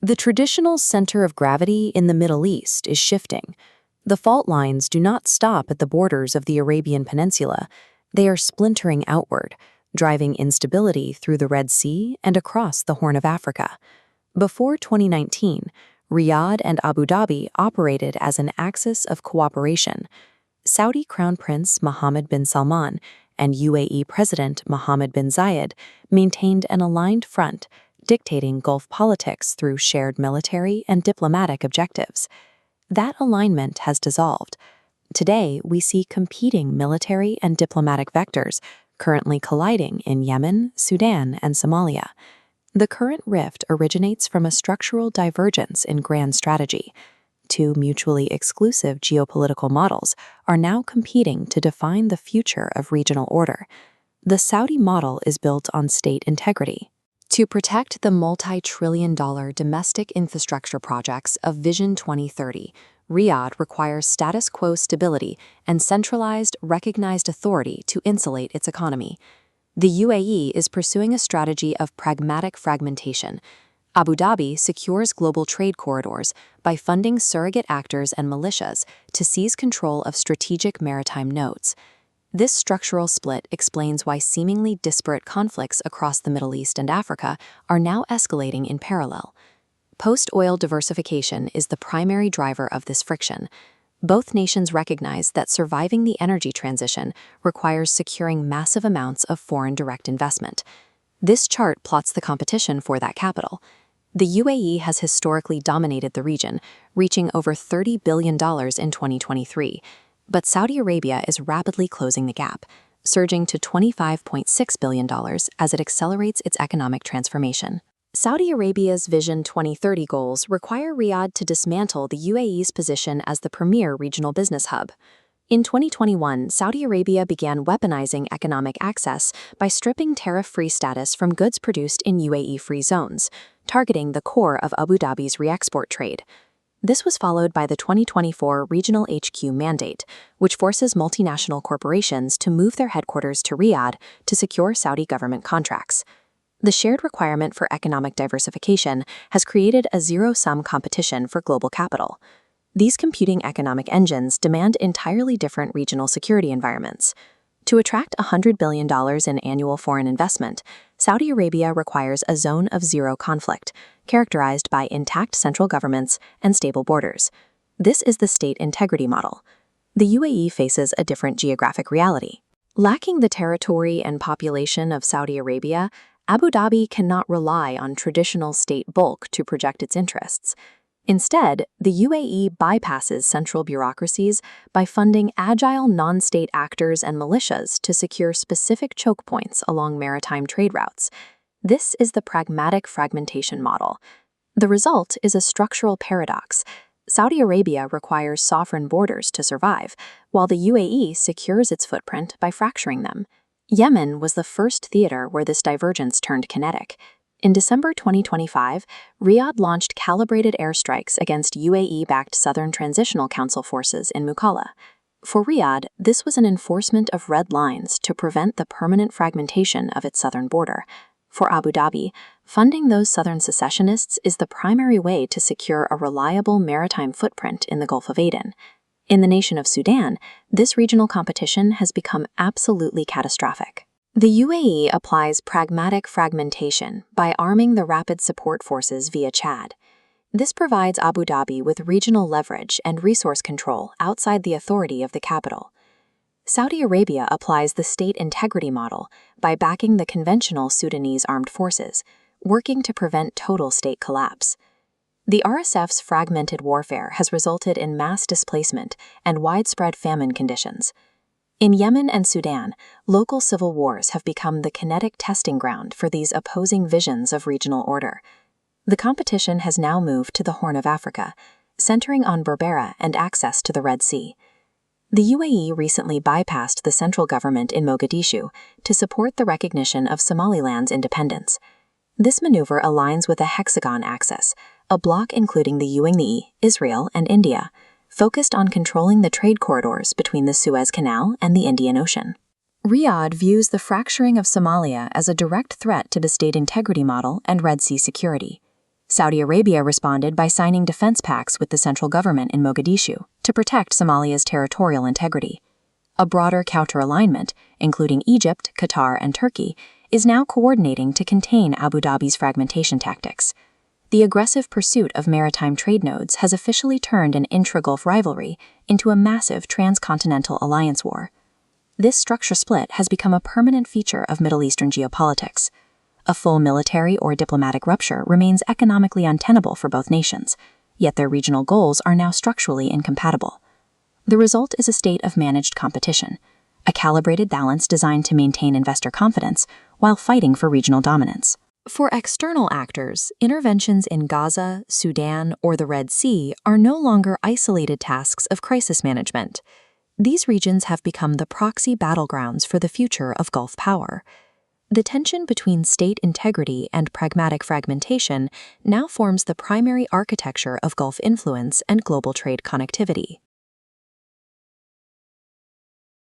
The traditional center of gravity in the Middle East is shifting. The fault lines do not stop at the borders of the Arabian Peninsula. They are splintering outward, driving instability through the Red Sea and across the Horn of Africa. Before 2019, Riyadh and Abu Dhabi operated as an axis of cooperation. Saudi Crown Prince Mohammed bin Salman and UAE President Mohammed bin Zayed maintained an aligned front, dictating Gulf politics through shared military and diplomatic objectives. That alignment has dissolved. Today, we see competing military and diplomatic vectors currently colliding in Yemen, Sudan, and Somalia. The current rift originates from a structural divergence in grand strategy. Two mutually exclusive geopolitical models are now competing to define the future of regional order. The Saudi model is built on state integrity. To protect the multi-trillion-dollar domestic infrastructure projects of Vision 2030, Riyadh requires status quo stability and centralized, recognized authority to insulate its economy. The UAE is pursuing a strategy of pragmatic fragmentation. Abu Dhabi secures global trade corridors by funding surrogate actors and militias to seize control of strategic maritime nodes. This structural split explains why seemingly disparate conflicts across the Middle East and Africa are now escalating in parallel. Post-oil diversification is the primary driver of this friction. Both nations recognize that surviving the energy transition requires securing massive amounts of foreign direct investment. This chart plots the competition for that capital. The UAE has historically dominated the region, reaching over $30 billion in 2023. But Saudi Arabia is rapidly closing the gap, surging to $25.6 billion as it accelerates its economic transformation. Saudi Arabia's Vision 2030 goals require Riyadh to dismantle the UAE's position as the premier regional business hub. In 2021, Saudi Arabia began weaponizing economic access by stripping tariff-free status from goods produced in UAE-free zones, targeting the core of Abu Dhabi's re-export trade. This was followed by the 2024 Regional HQ Mandate, which forces multinational corporations to move their headquarters to Riyadh to secure Saudi government contracts. The shared requirement for economic diversification has created a zero-sum competition for global capital. These competing economic engines demand entirely different regional security environments. To attract $100 billion in annual foreign investment, Saudi Arabia requires a zone of zero conflict, characterized by intact central governments and stable borders. This is the state integrity model. The UAE faces a different geographic reality. Lacking the territory and population of Saudi Arabia, Abu Dhabi cannot rely on traditional state bulk to project its interests. Instead, the UAE bypasses central bureaucracies by funding agile non-state actors and militias to secure specific choke points along maritime trade routes. This is the pragmatic fragmentation model. The result is a structural paradox. Saudi Arabia requires sovereign borders to survive, while the UAE secures its footprint by fracturing them. Yemen was the first theater where this divergence turned kinetic. In December 2025, Riyadh launched calibrated airstrikes against UAE-backed Southern Transitional Council forces in Mukalla. For Riyadh, this was an enforcement of red lines to prevent the permanent fragmentation of its southern border. For Abu Dhabi, funding those southern secessionists is the primary way to secure a reliable maritime footprint in the Gulf of Aden. In the nation of Sudan, this regional competition has become absolutely catastrophic. The UAE applies pragmatic fragmentation by arming the Rapid Support Forces via Chad. This provides Abu Dhabi with regional leverage and resource control outside the authority of the capital. Saudi Arabia applies the state integrity model by backing the conventional Sudanese armed forces, working to prevent total state collapse. The RSF's fragmented warfare has resulted in mass displacement and widespread famine conditions. In Yemen and Sudan, local civil wars have become the kinetic testing ground for these opposing visions of regional order. The competition has now moved to the Horn of Africa, centering on Berbera and access to the Red Sea. The UAE recently bypassed the central government in Mogadishu to support the recognition of Somaliland's independence. This maneuver aligns with a hexagon axis, a bloc including the UAE, Israel, and India, focused on controlling the trade corridors between the Suez Canal and the Indian Ocean. Riyadh views the fracturing of Somalia as a direct threat to the state integrity model and Red Sea security. Saudi Arabia responded by signing defense pacts with the central government in Mogadishu to protect Somalia's territorial integrity. A broader counter-alignment, including Egypt, Qatar, and Turkey, is now coordinating to contain Abu Dhabi's fragmentation tactics. The aggressive pursuit of maritime trade nodes has officially turned an intra-Gulf rivalry into a massive transcontinental alliance war. This structure split has become a permanent feature of Middle Eastern geopolitics. A full military or diplomatic rupture remains economically untenable for both nations, yet their regional goals are now structurally incompatible. The result is a state of managed competition, a calibrated balance designed to maintain investor confidence while fighting for regional dominance. For external actors, interventions in Gaza, Sudan, or the Red Sea are no longer isolated tasks of crisis management. These regions have become the proxy battlegrounds for the future of Gulf power. The tension between state integrity and pragmatic fragmentation now forms the primary architecture of Gulf influence and global trade connectivity.